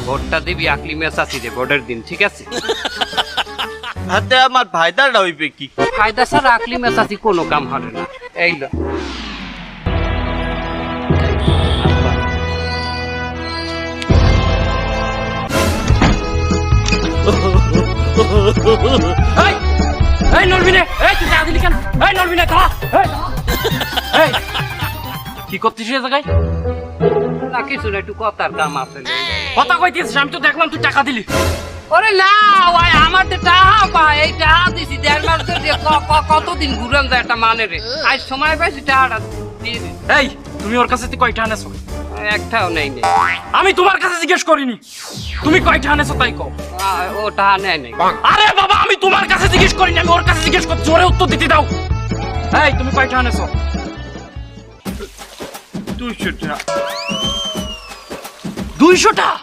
ভোটটা দিবি আকলি মেসাছি রে ভোটের দিন, ঠিক আছে? হাতে আমার ফায়দাটা হইবে কি? ফায়দা ছাড়া আকলি মেসাছি কোনো কাম হবে না। এই লো এই এই নরবিনে, এই তুই টাকা দিলি কেন? এই নরবিনে দাঁড়া, এই কি করছিস এই জায়গায়? না কিছু না, একটু কথার কাম আছে। কথা কইতেছিস? আমি তো দেখলাম তুই টাকা দিলি। ওরে না ভাই, আমার তো টাকা পাই, এই টাকা দিছি 1.5 মাস ধরে। কতদিন ঘুরান যায় একটা মানে রে, আজ সময় পাইছি টাকাটা দিয়ে দিছি। এই তুমি ওর কাছে কয়টা আনেছো? একটাও নেই। আমি তোমার কাছে জিজ্ঞেস করিনি, তুমি কয়টা আনেছো তাই কও। ও টাকা নেয় নাই। আরে বাবা, আমি তোমার কাছে জিজ্ঞেস করিনি, আমি ওর কাছে জিজ্ঞেস করছি। ওরে উত্তর দিতে দাও। এই তুমি কয়টা আনেছো? 200 টাকা। 200 টাকা?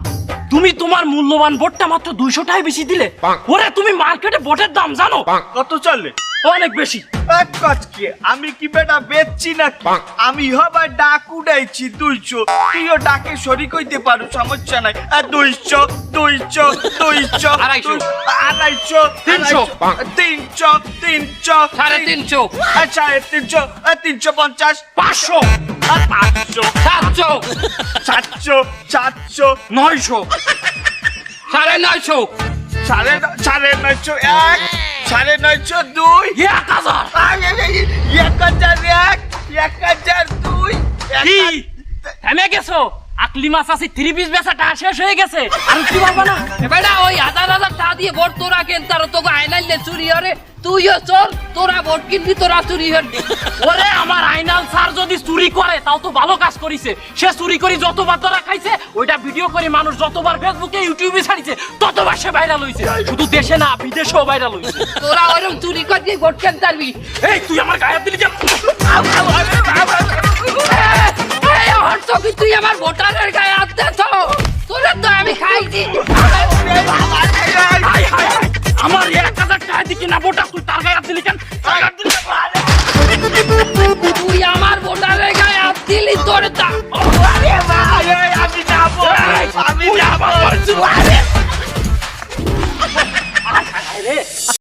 তুমি তোমার মূল্যবান ভোটটা মাত্র 200 টাকায় বেশি দিলে? ওরে তুমি মার্কেটে ভোটের দাম জানো কত চলে? অনেক বেশি। এক কাজ কি, আমি কি বেটা বেচছি নাকি? আমি হবার ডাক উড়াইছি 200, তুইও ডাকে শরিক হইতে পারো, সমস্যা নাই। 200 200 200 250 250 300 300 300 350 350 350 500 500 700 700 700 900 950 950 1 950 2 1000 1002 কি থেমে গেছো? আকলি মাছ আছে 3 পিস বেচাটা শেষ হয়ে গেছে, আর কি বলবো না? বেটা ওই 1000 টাকা দিয়ে ভোট তোরা কেনতার, তোকে আইনাইলে চুরি হরে। তুইও চল, তোরা ভোট কিনবি, তোরা চুরি হবি। ওরে আমার আইনাল স্যার যদি চুরি করে তাও তো ভালো কাজ করিছে। সে চুরি করে যতবার তোরা খাইছে, ওইটা ভিডিও করে মানুষ যতবার ফেসবুকে ইউটিউবে ছাড়িছে, ততবার সে ভাইরাল হইছে। শুধু দেশে না, বিদেশেও ভাইরাল হইছে। তোরা ওরকম চুরি করে ভোট কেনতারবি? এই তুই আমার গায়ে হাত দিলি কেন? তুই আমার ভোটারের গায়ে হাত দিছ, তোরা তো আমি খাইছি। আমার 1000 টাকা দিকে না ভোটার, তুই তার গায়ে হাত দিলি কেন? তুই আমার ভোটারের গায়ে হাত দিলি, তোর আমি যাবো, আমি যাবো।